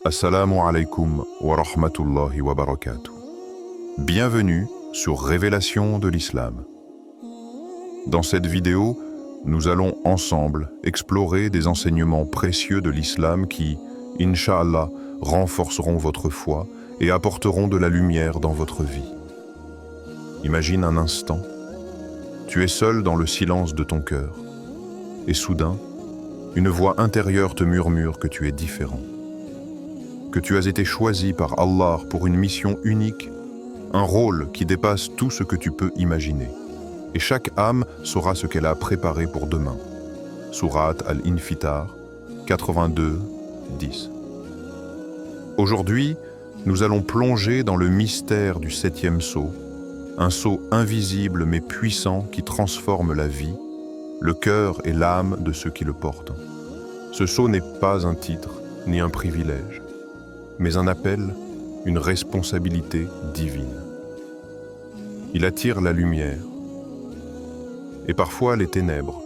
Assalamu alaikum wa rahmatullahi wa barakatuh. Bienvenue sur Révélation de l'Islam. Dans cette vidéo, nous allons ensemble explorer des enseignements précieux de l'Islam qui, Inch'Allah, renforceront votre foi et apporteront de la lumière dans votre vie. Imagine un instant, tu es seul dans le silence de ton cœur, et soudain, une voix intérieure te murmure que tu es différent, que tu as été choisi par Allah pour une mission unique, un rôle qui dépasse tout ce que tu peux imaginer. Et chaque âme saura ce qu'elle a préparé pour demain. Sourate Al-Infitar 82, 10. Aujourd'hui, nous allons plonger dans le mystère du 7e sceau, un sceau invisible mais puissant qui transforme la vie, le cœur et l'âme de ceux qui le portent. Ce sceau n'est pas un titre ni un privilège, mais un appel, une responsabilité divine. Il attire la lumière et parfois les ténèbres.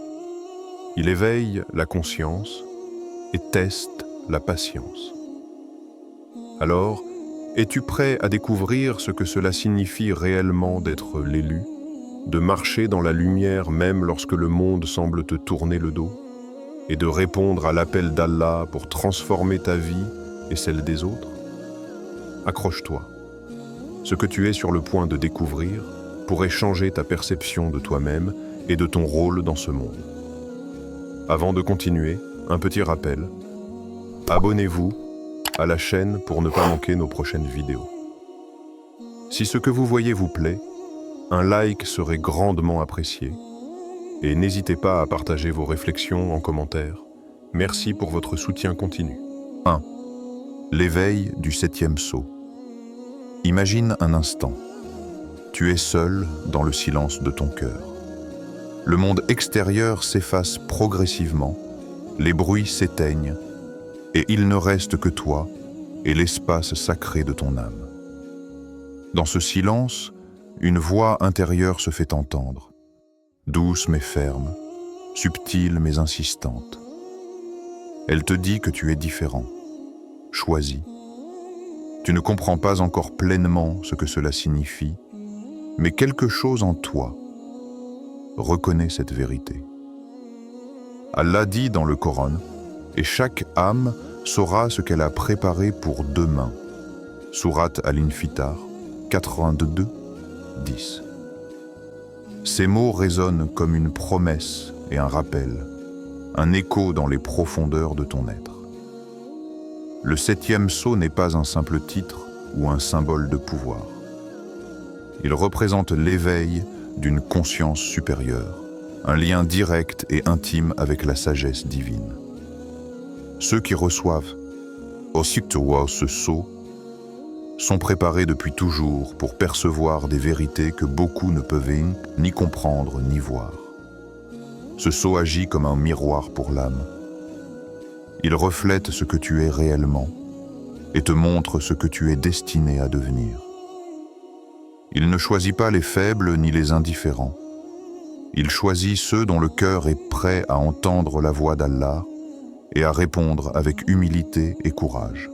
Il éveille la conscience et teste la patience. Alors, es-tu prêt à découvrir ce que cela signifie réellement d'être l'élu, de marcher dans la lumière même lorsque le monde semble te tourner le dos, et de répondre à l'appel d'Allah pour transformer ta vie et celle des autres? Accroche-toi. Ce que tu es sur le point de découvrir pourrait changer ta perception de toi-même et de ton rôle dans ce monde. Avant de continuer, un petit rappel. Abonnez-vous à la chaîne pour ne pas manquer nos prochaines vidéos. Si ce que vous voyez vous plaît, un like serait grandement apprécié. Et n'hésitez pas à partager vos réflexions en commentaire. Merci pour votre soutien continu. 1. L'éveil du 7e sceau. Imagine un instant. Tu es seul dans le silence de ton cœur. Le monde extérieur s'efface progressivement, les bruits s'éteignent, et il ne reste que toi et l'espace sacré de ton âme. Dans ce silence, une voix intérieure se fait entendre, douce mais ferme, subtile mais insistante. Elle te dit que tu es différent, choisi. Tu ne comprends pas encore pleinement ce que cela signifie, mais quelque chose en toi reconnaît cette vérité. Allah dit dans le Coran, et chaque âme saura ce qu'elle a préparé pour demain. Sourate Al-Infitar 82, 10. Ces mots résonnent comme une promesse et un rappel, un écho dans les profondeurs de ton être. Le 7e sceau n'est pas un simple titre ou un symbole de pouvoir. Il représente l'éveil d'une conscience supérieure, un lien direct et intime avec la sagesse divine. Ceux qui reçoivent ce sceau sont préparés depuis toujours pour percevoir des vérités que beaucoup ne peuvent ni comprendre ni voir. Ce sceau agit comme un miroir pour l'âme. Il reflète ce que tu es réellement et te montre ce que tu es destiné à devenir. Il ne choisit pas les faibles ni les indifférents. Il choisit ceux dont le cœur est prêt à entendre la voix d'Allah et à répondre avec humilité et courage.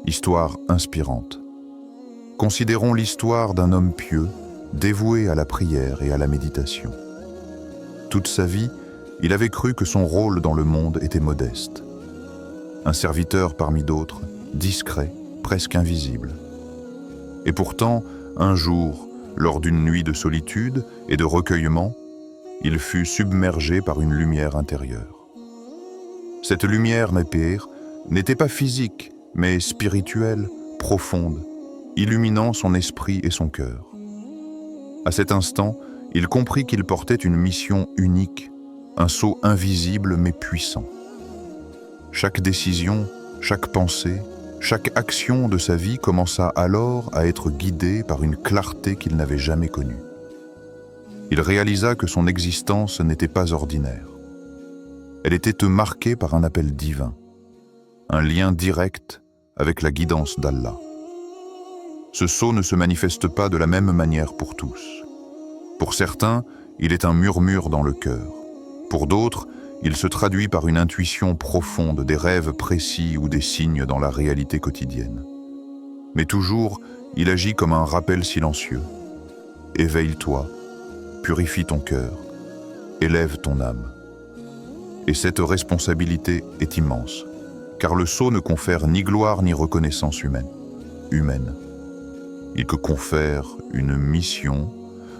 Histoire inspirante. Considérons l'histoire d'un homme pieux, dévoué à la prière et à la méditation. Toute sa vie, il avait cru que son rôle dans le monde était modeste. Un serviteur parmi d'autres, discret, presque invisible. Et pourtant, un jour, lors d'une nuit de solitude et de recueillement, il fut submergé par une lumière intérieure. Cette lumière, n'était pas physique, mais spirituelle, profonde, illuminant son esprit et son cœur. À cet instant, il comprit qu'il portait une mission unique, un sceau invisible mais puissant. Chaque décision, chaque pensée, chaque action de sa vie commença alors à être guidée par une clarté qu'il n'avait jamais connue. Il réalisa que son existence n'était pas ordinaire. Elle était marquée par un appel divin, un lien direct avec la guidance d'Allah. Ce sceau ne se manifeste pas de la même manière pour tous. Pour certains, il est un murmure dans le cœur. Pour d'autres, il se traduit par une intuition profonde, des rêves précis ou des signes dans la réalité quotidienne. Mais toujours, il agit comme un rappel silencieux. Éveille-toi, purifie ton cœur, élève ton âme. Et cette responsabilité est immense, car le sceau ne confère ni gloire ni reconnaissance humaine. Il te confère une mission,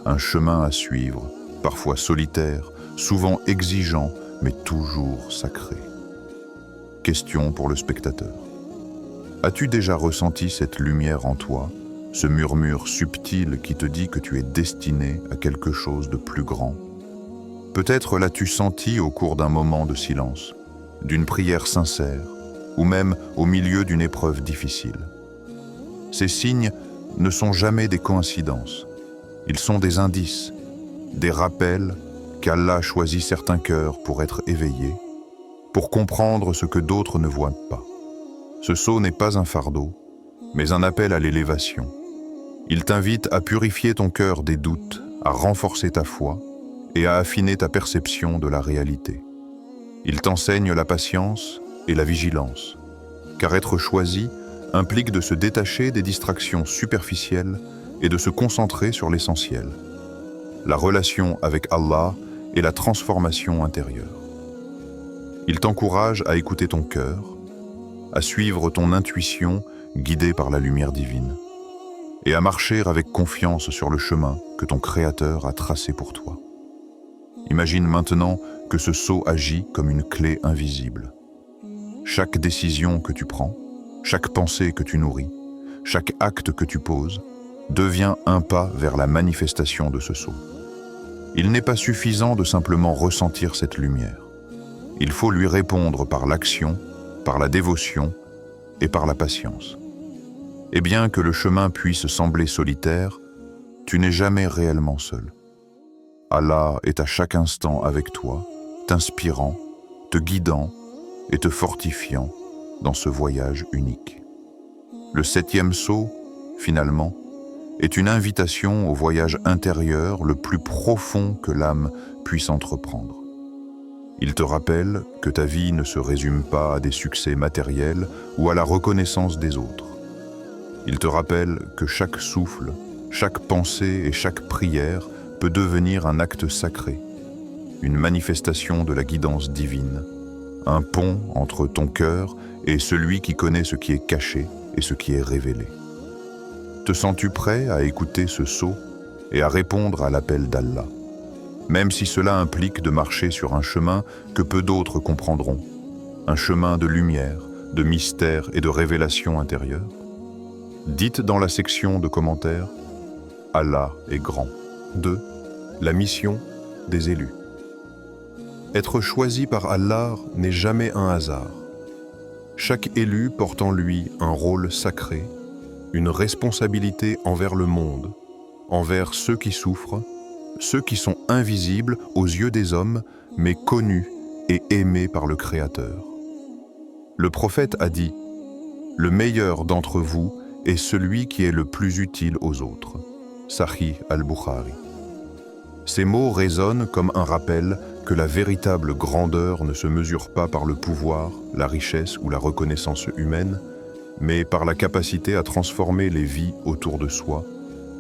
un chemin à suivre, parfois solitaire, souvent exigeant, mais toujours sacré. Question pour le spectateur. As-tu déjà ressenti cette lumière en toi, ce murmure subtil qui te dit que tu es destiné à quelque chose de plus grand? Peut-être l'as-tu senti au cours d'un moment de silence, d'une prière sincère, ou même au milieu d'une épreuve difficile. Ces signes ne sont jamais des coïncidences. Ils sont des indices, des rappels qu'Allah choisit certains cœurs pour être éveillés, pour comprendre ce que d'autres ne voient pas. Ce sceau n'est pas un fardeau, mais un appel à l'élévation. Il t'invite à purifier ton cœur des doutes, à renforcer ta foi et à affiner ta perception de la réalité. Il t'enseigne la patience et la vigilance, car être choisi implique de se détacher des distractions superficielles et de se concentrer sur l'essentiel, la relation avec Allah et la transformation intérieure. Il t'encourage à écouter ton cœur, à suivre ton intuition guidée par la lumière divine, et à marcher avec confiance sur le chemin que ton Créateur a tracé pour toi. Imagine maintenant que ce sceau agit comme une clé invisible. Chaque décision que tu prends, chaque pensée que tu nourris, chaque acte que tu poses, devient un pas vers la manifestation de ce sceau. Il n'est pas suffisant de simplement ressentir cette lumière. Il faut lui répondre par l'action, par la dévotion et par la patience. Et bien que le chemin puisse sembler solitaire, tu n'es jamais réellement seul. Allah est à chaque instant avec toi, t'inspirant, te guidant et te fortifiant dans ce voyage unique. Le 7e sceau, finalement, est une invitation au voyage intérieur le plus profond que l'âme puisse entreprendre. Il te rappelle que ta vie ne se résume pas à des succès matériels ou à la reconnaissance des autres. Il te rappelle que chaque souffle, chaque pensée et chaque prière peut devenir un acte sacré, une manifestation de la guidance divine, un pont entre ton cœur et celui qui connaît ce qui est caché et ce qui est révélé. Te sens-tu prêt à écouter ce sceau et à répondre à l'appel d'Allah, même si cela implique de marcher sur un chemin que peu d'autres comprendront, un chemin de lumière, de mystère et de révélation intérieure? Dites dans la section de commentaires « Allah est grand ». 2. La mission des élus. Être choisi par Allah n'est jamais un hasard. Chaque élu porte en lui un rôle sacré, une responsabilité envers le monde, envers ceux qui souffrent, ceux qui sont invisibles aux yeux des hommes, mais connus et aimés par le Créateur. Le prophète a dit « Le meilleur d'entre vous est celui qui est le plus utile aux autres ». Sahih al-Bukhari. Ces mots résonnent comme un rappel que la véritable grandeur ne se mesure pas par le pouvoir, la richesse ou la reconnaissance humaine, mais par la capacité à transformer les vies autour de soi,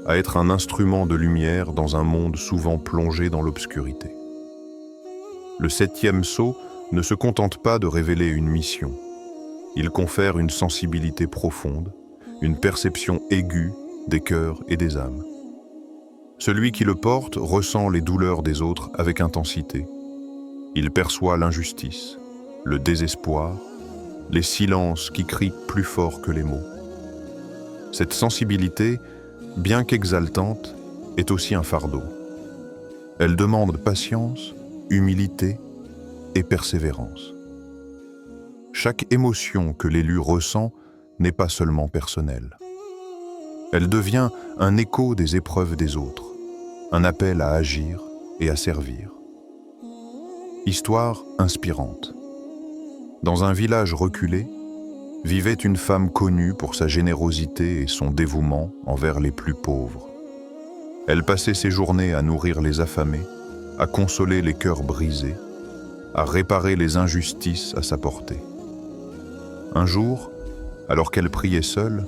à être un instrument de lumière dans un monde souvent plongé dans l'obscurité. Le 7e sceau ne se contente pas de révéler une mission. Il confère une sensibilité profonde, une perception aiguë des cœurs et des âmes. Celui qui le porte ressent les douleurs des autres avec intensité. Il perçoit l'injustice, le désespoir, les silences qui crient plus fort que les mots. Cette sensibilité, bien qu'exaltante, est aussi un fardeau. Elle demande patience, humilité et persévérance. Chaque émotion que l'élu ressent n'est pas seulement personnelle. Elle devient un écho des épreuves des autres, un appel à agir et à servir. Histoire inspirante. Dans un village reculé, vivait une femme connue pour sa générosité et son dévouement envers les plus pauvres. Elle passait ses journées à nourrir les affamés, à consoler les cœurs brisés, à réparer les injustices à sa portée. Un jour, alors qu'elle priait seule,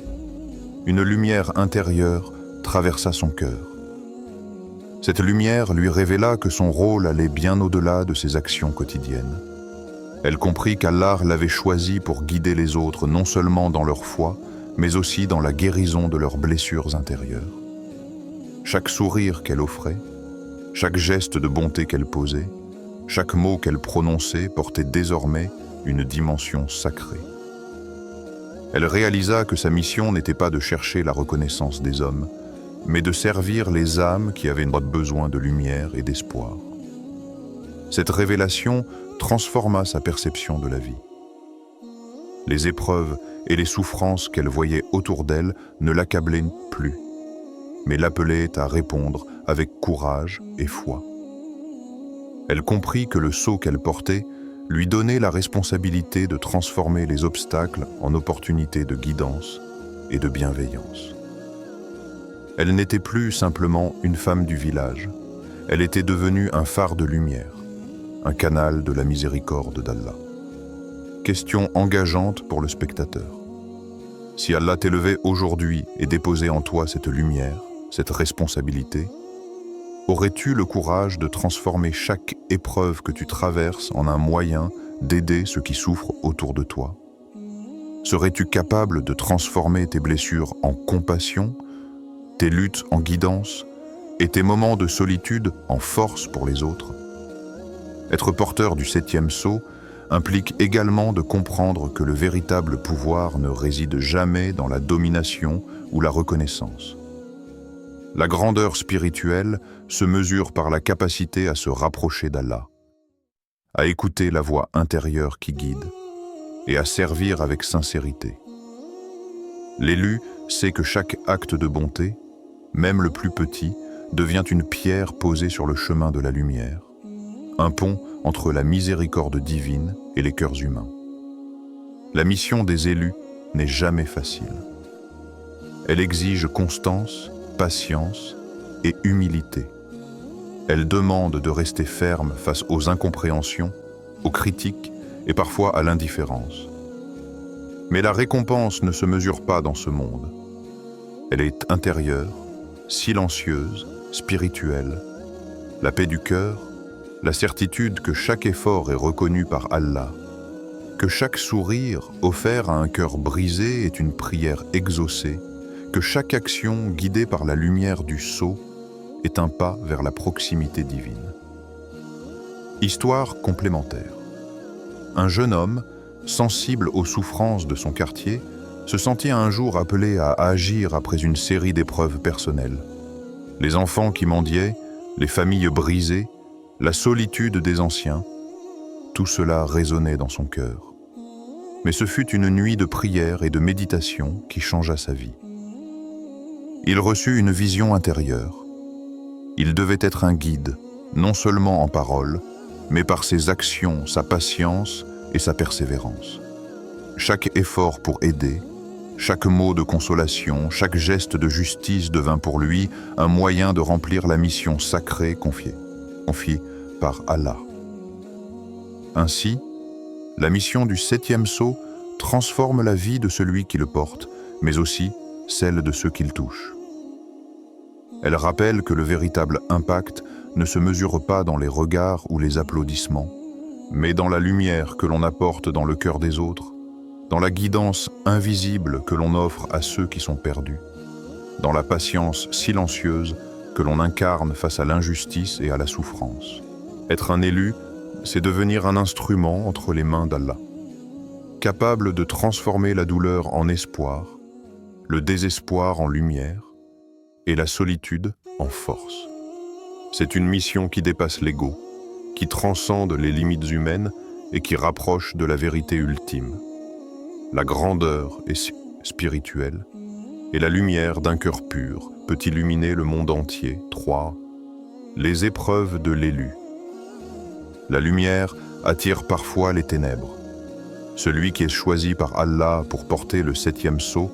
une lumière intérieure traversa son cœur. Cette lumière lui révéla que son rôle allait bien au-delà de ses actions quotidiennes. Elle comprit qu'Allah l'avait choisie pour guider les autres non seulement dans leur foi, mais aussi dans la guérison de leurs blessures intérieures. Chaque sourire qu'elle offrait, chaque geste de bonté qu'elle posait, chaque mot qu'elle prononçait portait désormais une dimension sacrée. Elle réalisa que sa mission n'était pas de chercher la reconnaissance des hommes, mais de servir les âmes qui avaient besoin de lumière et d'espoir. Cette révélation transforma sa perception de la vie. Les épreuves et les souffrances qu'elle voyait autour d'elle ne l'accablaient plus, mais l'appelaient à répondre avec courage et foi. Elle comprit que le sceau qu'elle portait lui donnait la responsabilité de transformer les obstacles en opportunités de guidance et de bienveillance. Elle n'était plus simplement une femme du village, elle était devenue un phare de lumière, un canal de la miséricorde d'Allah. Question engageante pour le spectateur. Si Allah t'élevait aujourd'hui et déposait en toi cette lumière, cette responsabilité, aurais-tu le courage de transformer chaque épreuve que tu traverses en un moyen d'aider ceux qui souffrent autour de toi? Serais-tu capable de transformer tes blessures en compassion, tes luttes en guidance et tes moments de solitude en force pour les autres? Être porteur du 7e sceau implique également de comprendre que le véritable pouvoir ne réside jamais dans la domination ou la reconnaissance. La grandeur spirituelle se mesure par la capacité à se rapprocher d'Allah, à écouter la voix intérieure qui guide et à servir avec sincérité. L'élu sait que chaque acte de bonté, même le plus petit, devient une pierre posée sur le chemin de la lumière, un pont entre la miséricorde divine et les cœurs humains. La mission des élus n'est jamais facile. Elle exige constance, patience et humilité. Elle demande de rester ferme face aux incompréhensions, aux critiques et parfois à l'indifférence. Mais la récompense ne se mesure pas dans ce monde. Elle est intérieure, silencieuse, spirituelle. La paix du cœur, la certitude que chaque effort est reconnu par Allah, que chaque sourire offert à un cœur brisé est une prière exaucée, que chaque action guidée par la lumière du sceau est un pas vers la proximité divine. Histoire complémentaire. Un jeune homme, sensible aux souffrances de son quartier, se sentit un jour appelé à agir après une série d'épreuves personnelles. Les enfants qui mendiaient, les familles brisées, la solitude des anciens, tout cela résonnait dans son cœur. Mais ce fut une nuit de prière et de méditation qui changea sa vie. Il reçut une vision intérieure. Il devait être un guide, non seulement en parole, mais par ses actions, sa patience et sa persévérance. Chaque effort pour aider, chaque mot de consolation, chaque geste de justice devint pour lui un moyen de remplir la mission sacrée confiée par Allah. Ainsi, la mission du 7e sceau transforme la vie de celui qui le porte, mais aussi celle de ceux qu'il touche. Elle rappelle que le véritable impact ne se mesure pas dans les regards ou les applaudissements, mais dans la lumière que l'on apporte dans le cœur des autres, dans la guidance invisible que l'on offre à ceux qui sont perdus, dans la patience silencieuse que l'on incarne face à l'injustice et à la souffrance. Être un élu, c'est devenir un instrument entre les mains d'Allah, capable de transformer la douleur en espoir, le désespoir en lumière et la solitude en force. C'est une mission qui dépasse l'ego, qui transcende les limites humaines et qui rapproche de la vérité ultime. La grandeur est spirituelle et la lumière d'un cœur pur peut illuminer le monde entier. 3. Les épreuves de l'élu. La lumière attire parfois les ténèbres. Celui qui est choisi par Allah pour porter le 7e sceau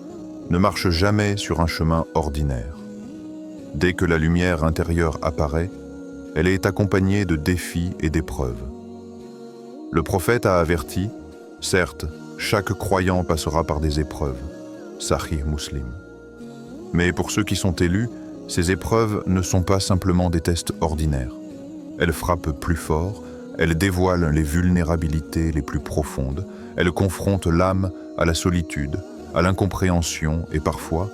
ne marche jamais sur un chemin ordinaire. Dès que la lumière intérieure apparaît, elle est accompagnée de défis et d'épreuves. Le prophète a averti, certes, chaque croyant passera par des épreuves. Sahih Muslim. Mais pour ceux qui sont élus, ces épreuves ne sont pas simplement des tests ordinaires. Elles frappent plus fort, elles dévoilent les vulnérabilités les plus profondes, elles confrontent l'âme à la solitude, à l'incompréhension et parfois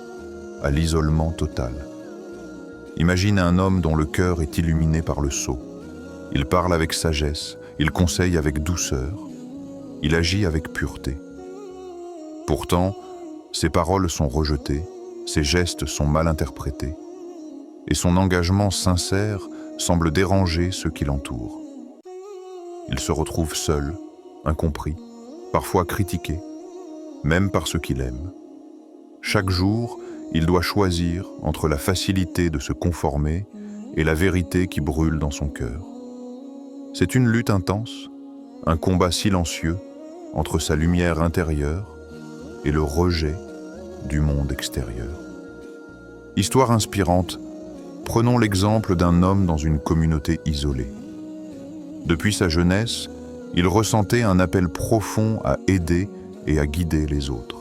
à l'isolement total. Imagine un homme dont le cœur est illuminé par le sceau. Il parle avec sagesse, il conseille avec douceur, il agit avec pureté. Pourtant, ses paroles sont rejetées, ses gestes sont mal interprétés, et son engagement sincère semble déranger ceux qui l'entourent. Il se retrouve seul, incompris, parfois critiqué, même par ceux qui l'aiment. Chaque jour, il doit choisir entre la facilité de se conformer et la vérité qui brûle dans son cœur. C'est une lutte intense, un combat silencieux entre sa lumière intérieure et le rejet du monde extérieur. Histoire inspirante, prenons l'exemple d'un homme dans une communauté isolée. Depuis sa jeunesse, il ressentait un appel profond à aider et à guider les autres.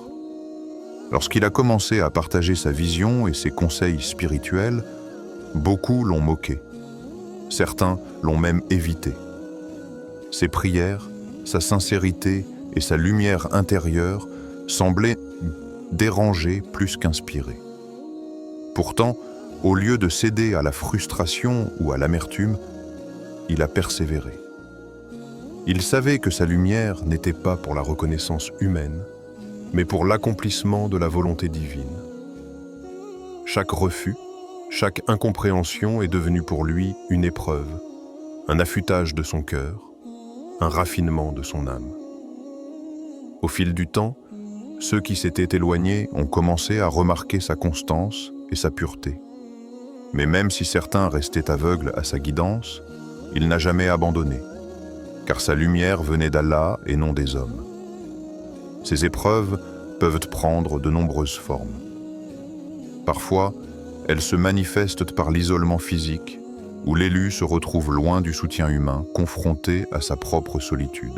Lorsqu'il a commencé à partager sa vision et ses conseils spirituels, beaucoup l'ont moqué. Certains l'ont même évité. Ses prières, sa sincérité et sa lumière intérieure semblaient déranger plus qu'inspirer. Pourtant, au lieu de céder à la frustration ou à l'amertume, il a persévéré. Il savait que sa lumière n'était pas pour la reconnaissance humaine, mais pour l'accomplissement de la volonté divine. Chaque refus, chaque incompréhension est devenue pour lui une épreuve, un affûtage de son cœur, un raffinement de son âme. Au fil du temps, ceux qui s'étaient éloignés ont commencé à remarquer sa constance et sa pureté. Mais même si certains restaient aveugles à sa guidance, il n'a jamais abandonné, car sa lumière venait d'Allah et non des hommes. Ces épreuves peuvent prendre de nombreuses formes. Parfois, elles se manifestent par l'isolement physique, où l'élu se retrouve loin du soutien humain, confronté à sa propre solitude.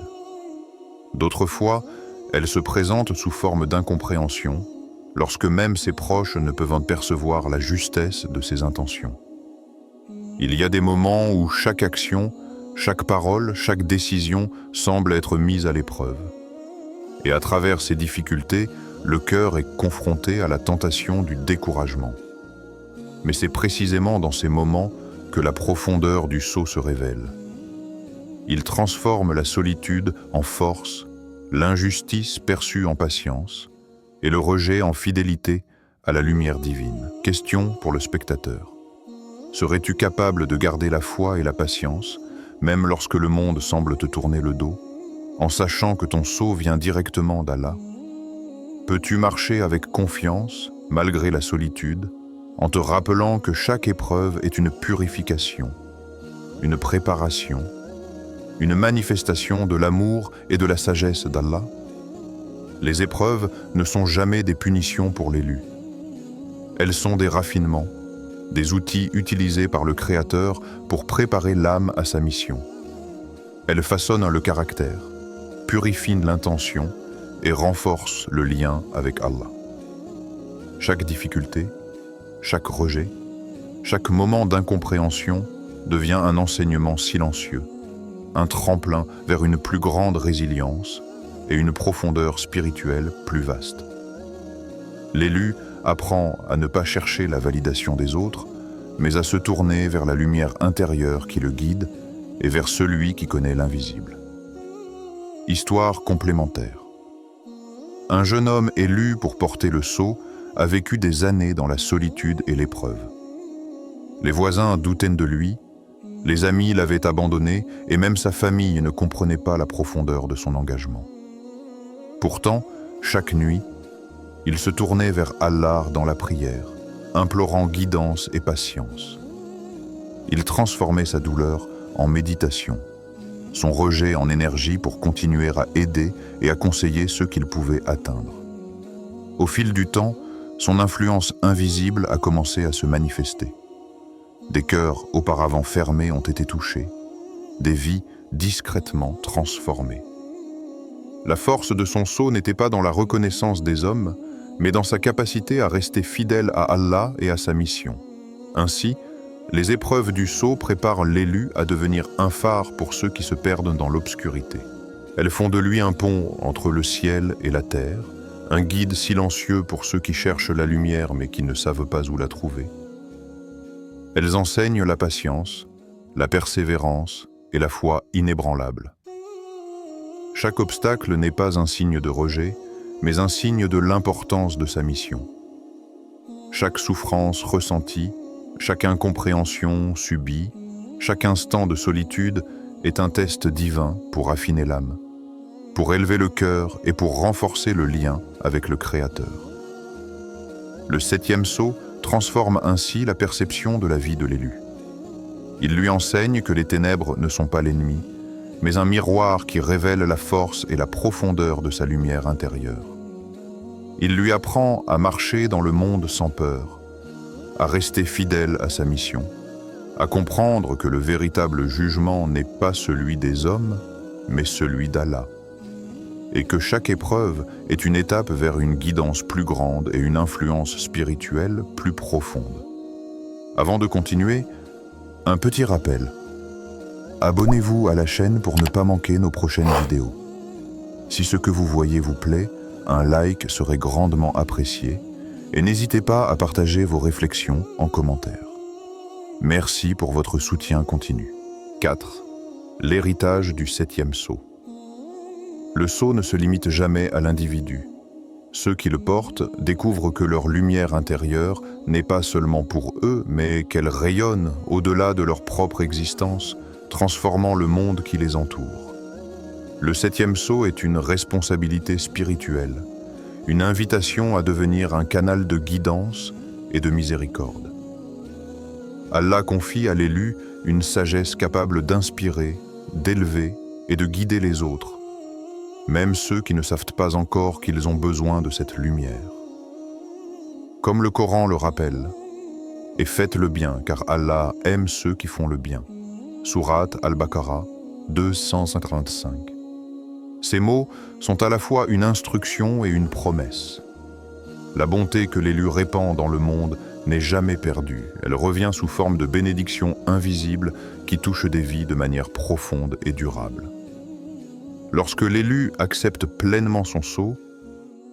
D'autres fois, elles se présentent sous forme d'incompréhension, lorsque même ses proches ne peuvent en percevoir la justesse de ses intentions. Il y a des moments où chaque action, chaque parole, chaque décision semble être mise à l'épreuve. Et à travers ces difficultés, le cœur est confronté à la tentation du découragement. Mais c'est précisément dans ces moments que la profondeur du sceau se révèle. Il transforme la solitude en force, l'injustice perçue en patience, et le rejet en fidélité à la lumière divine. Question pour le spectateur. Serais-tu capable de garder la foi et la patience, même lorsque le monde semble te tourner le dos, en sachant que ton sceau vient directement d'Allah? Peux-tu marcher avec confiance, malgré la solitude, en te rappelant que chaque épreuve est une purification, une préparation, une manifestation de l'amour et de la sagesse d'Allah? Les épreuves ne sont jamais des punitions pour l'élu. Elles sont des raffinements, des outils utilisés par le Créateur pour préparer l'âme à sa mission. Elles façonnent le caractère, purifient l'intention et renforcent le lien avec Allah. Chaque difficulté, chaque rejet, chaque moment d'incompréhension devient un enseignement silencieux, un tremplin vers une plus grande résilience et une profondeur spirituelle plus vaste. L'élu apprend à ne pas chercher la validation des autres, mais à se tourner vers la lumière intérieure qui le guide et vers celui qui connaît l'invisible. Histoire complémentaire. Un jeune homme élu pour porter le sceau a vécu des années dans la solitude et l'épreuve. Les voisins doutaient de lui, les amis l'avaient abandonné et même sa famille ne comprenait pas la profondeur de son engagement. Pourtant, chaque nuit, il se tournait vers Allah dans la prière, implorant guidance et patience. Il transformait sa douleur en méditation, son rejet en énergie pour continuer à aider et à conseiller ceux qu'il pouvait atteindre. Au fil du temps, son influence invisible a commencé à se manifester. Des cœurs auparavant fermés ont été touchés, des vies discrètement transformées. La force de son sceau n'était pas dans la reconnaissance des hommes, mais dans sa capacité à rester fidèle à Allah et à sa mission. Ainsi, les épreuves du sceau préparent l'élu à devenir un phare pour ceux qui se perdent dans l'obscurité. Elles font de lui un pont entre le ciel et la terre, un guide silencieux pour ceux qui cherchent la lumière mais qui ne savent pas où la trouver. Elles enseignent la patience, la persévérance et la foi inébranlable. Chaque obstacle n'est pas un signe de rejet, mais un signe de l'importance de sa mission. Chaque souffrance ressentie, chaque incompréhension subie, chaque instant de solitude est un test divin pour affiner l'âme, pour élever le cœur et pour renforcer le lien avec le Créateur. Le 7e sceau transforme ainsi la perception de la vie de l'élu. Il lui enseigne que les ténèbres ne sont pas l'ennemi, mais un miroir qui révèle la force et la profondeur de sa lumière intérieure. Il lui apprend à marcher dans le monde sans peur, à rester fidèle à sa mission, à comprendre que le véritable jugement n'est pas celui des hommes, mais celui d'Allah, et que chaque épreuve est une étape vers une guidance plus grande et une influence spirituelle plus profonde. Avant de continuer, un petit rappel. Abonnez-vous à la chaîne pour ne pas manquer nos prochaines vidéos. Si ce que vous voyez vous plaît, un like serait grandement apprécié et n'hésitez pas à partager vos réflexions en commentaire. Merci pour votre soutien continu. 4. L'héritage du 7e sceau. Le sceau ne se limite jamais à l'individu. Ceux qui le portent découvrent que leur lumière intérieure n'est pas seulement pour eux, mais qu'elle rayonne au-delà de leur propre existence, transformant le monde qui les entoure. Le 7e sceau est une responsabilité spirituelle, une invitation à devenir un canal de guidance et de miséricorde. Allah confie à l'élu une sagesse capable d'inspirer, d'élever et de guider les autres, même ceux qui ne savent pas encore qu'ils ont besoin de cette lumière. Comme le Coran le rappelle, « Et faites le bien, car Allah aime ceux qui font le bien » Sourate Al-Baqarah 285. Ces mots sont à la fois une instruction et une promesse. La bonté que l'élu répand dans le monde n'est jamais perdue. Elle revient sous forme de bénédictions invisibles qui touchent des vies de manière profonde et durable. Lorsque l'élu accepte pleinement son sceau,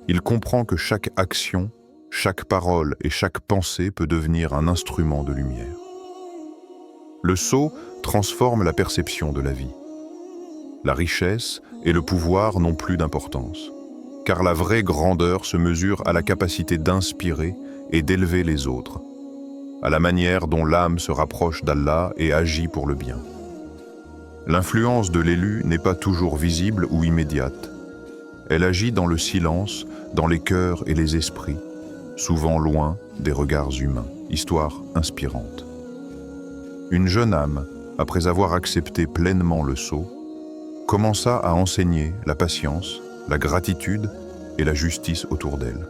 il comprend que chaque action, chaque parole et chaque pensée peut devenir un instrument de lumière. Le sceau transforme la perception de la vie. La richesse et le pouvoir n'ont plus d'importance, car la vraie grandeur se mesure à la capacité d'inspirer et d'élever les autres, à la manière dont l'âme se rapproche d'Allah et agit pour le bien. L'influence de l'élu n'est pas toujours visible ou immédiate. Elle agit dans le silence, dans les cœurs et les esprits, souvent loin des regards humains. Histoire inspirante. Une jeune âme, après avoir accepté pleinement le sceau, commença à enseigner la patience, la gratitude et la justice autour d'elle.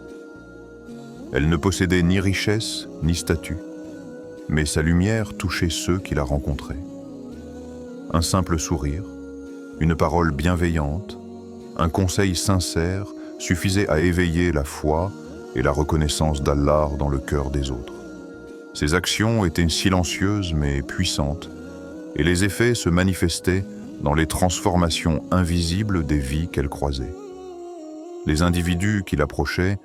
Elle ne possédait ni richesse ni statut, mais sa lumière touchait ceux qui la rencontraient. Un simple sourire, une parole bienveillante, un conseil sincère suffisaient à éveiller la foi et la reconnaissance d'Allah dans le cœur des autres. Ses actions étaient silencieuses mais puissantes, et les effets se manifestaient dans les transformations invisibles des vies qu'elle croisait. Les individus qui l'approchaient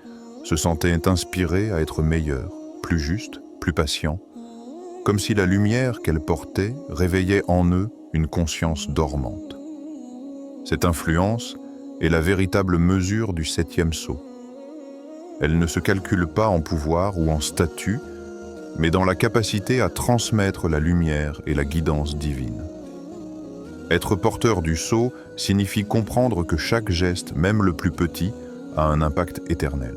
se sentaient inspirés à être meilleurs, plus justes, plus patients, comme si la lumière qu'elle portait réveillait en eux une conscience dormante. Cette influence est la véritable mesure du 7e sceau. Elle ne se calcule pas en pouvoir ou en statut, mais dans la capacité à transmettre la lumière et la guidance divine. Être porteur du sceau signifie comprendre que chaque geste, même le plus petit, a un impact éternel.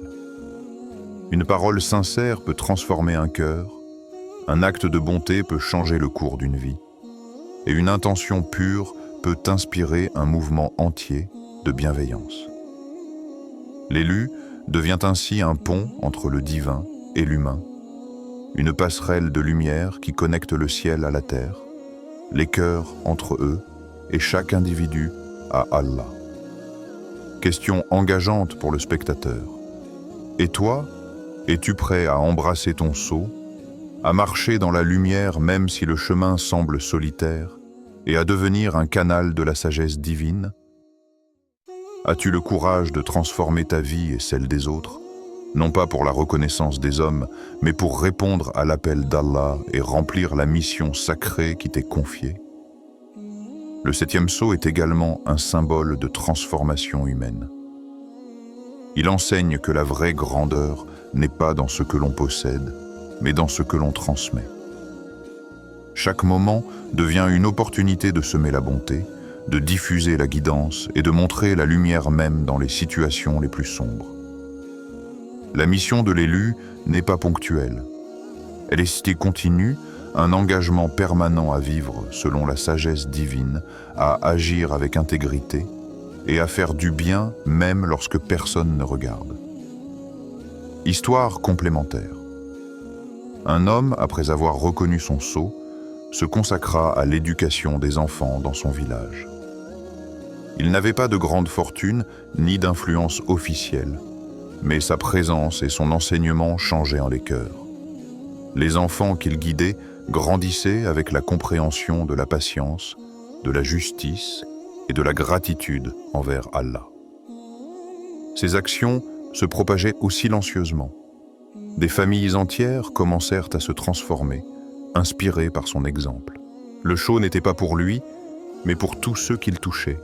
Une parole sincère peut transformer un cœur, un acte de bonté peut changer le cours d'une vie, et une intention pure peut inspirer un mouvement entier de bienveillance. L'élu devient ainsi un pont entre le divin et l'humain, une passerelle de lumière qui connecte le ciel à la terre, les cœurs entre eux et chaque individu à Allah. Question engageante pour le spectateur. Et toi, es-tu prêt à embrasser ton sceau, à marcher dans la lumière même si le chemin semble solitaire, et à devenir un canal de la sagesse divine? As-tu le courage de transformer ta vie et celle des autres, non pas pour la reconnaissance des hommes, mais pour répondre à l'appel d'Allah et remplir la mission sacrée qui t'est confiée? Le 7e sceau est également un symbole de transformation humaine. Il enseigne que la vraie grandeur n'est pas dans ce que l'on possède, mais dans ce que l'on transmet. Chaque moment devient une opportunité de semer la bonté, de diffuser la guidance et de montrer la lumière même dans les situations les plus sombres. La mission de l'élu n'est pas ponctuelle. Elle est cité continue, un engagement permanent à vivre selon la sagesse divine, à agir avec intégrité et à faire du bien même lorsque personne ne regarde. Histoire complémentaire. Un homme, après avoir reconnu son sceau, se consacra à l'éducation des enfants dans son village. Il n'avait pas de grande fortune ni d'influence officielle, mais sa présence et son enseignement changeaient les cœurs. Les enfants qu'il guidait grandissaient avec la compréhension de la patience, de la justice et de la gratitude envers Allah. Ses actions se propageaient silencieusement. Des familles entières commencèrent à se transformer, inspirées par son exemple. Le sceau n'était pas pour lui, mais pour tous ceux qu'il touchait.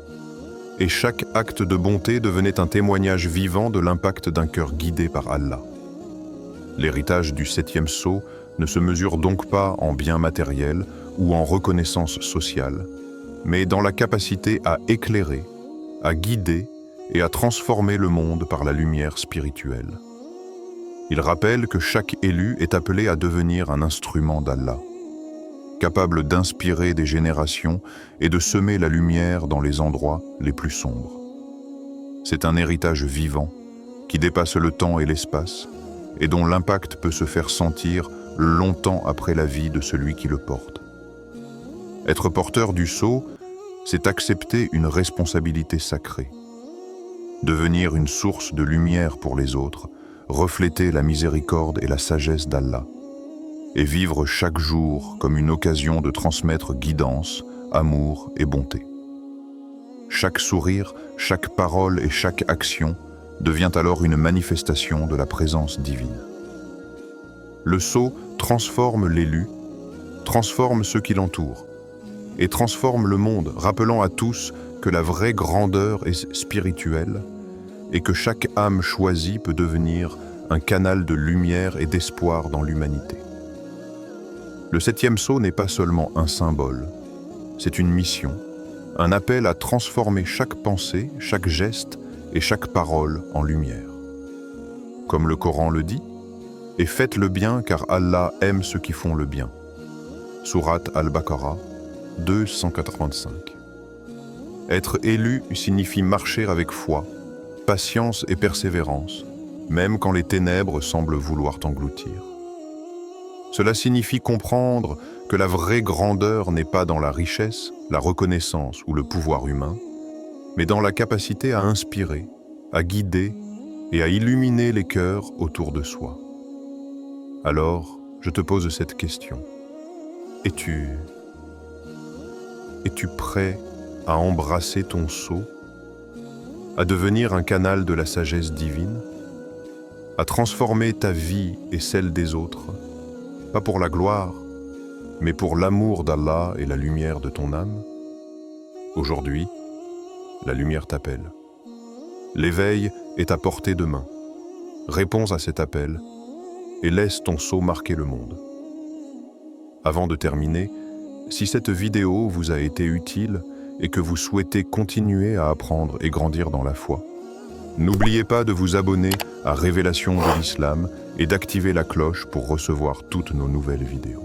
Et chaque acte de bonté devenait un témoignage vivant de l'impact d'un cœur guidé par Allah. L'héritage du 7e sceau ne se mesure donc pas en biens matériels ou en reconnaissance sociale, mais dans la capacité à éclairer, à guider et à transformer le monde par la lumière spirituelle. Il rappelle que chaque élu est appelé à devenir un instrument d'Allah, capable d'inspirer des générations et de semer la lumière dans les endroits les plus sombres. C'est un héritage vivant qui dépasse le temps et l'espace et dont l'impact peut se faire sentir longtemps après la vie de celui qui le porte. Être porteur du sceau, c'est accepter une responsabilité sacrée. Devenir une source de lumière pour les autres, refléter la miséricorde et la sagesse d'Allah, et vivre chaque jour comme une occasion de transmettre guidance, amour et bonté. Chaque sourire, chaque parole et chaque action devient alors une manifestation de la présence divine. Le sceau transforme l'élu, transforme ceux qui l'entourent, et transforme le monde, rappelant à tous que la vraie grandeur est spirituelle et que chaque âme choisie peut devenir un canal de lumière et d'espoir dans l'humanité. Le 7e sceau n'est pas seulement un symbole, c'est une mission, un appel à transformer chaque pensée, chaque geste et chaque parole en lumière. Comme le Coran le dit, « Et faites le bien car Allah aime ceux qui font le bien » Sourate Al-Baqarah 285. Être élu signifie marcher avec foi, patience et persévérance, même quand les ténèbres semblent vouloir t'engloutir. Cela signifie comprendre que la vraie grandeur n'est pas dans la richesse, la reconnaissance ou le pouvoir humain, mais dans la capacité à inspirer, à guider et à illuminer les cœurs autour de soi. Alors, je te pose cette question. Es-tu prêt à embrasser ton sceau, à devenir un canal de la sagesse divine, à transformer ta vie et celle des autres, pas pour la gloire, mais pour l'amour d'Allah et la lumière de ton âme? Aujourd'hui, la lumière t'appelle. L'éveil est à portée de main. Réponds à cet appel et laisse ton sceau marquer le monde. Avant de terminer, si cette vidéo vous a été utile et que vous souhaitez continuer à apprendre et grandir dans la foi, n'oubliez pas de vous abonner à Révélation de l'Islam et d'activer la cloche pour recevoir toutes nos nouvelles vidéos.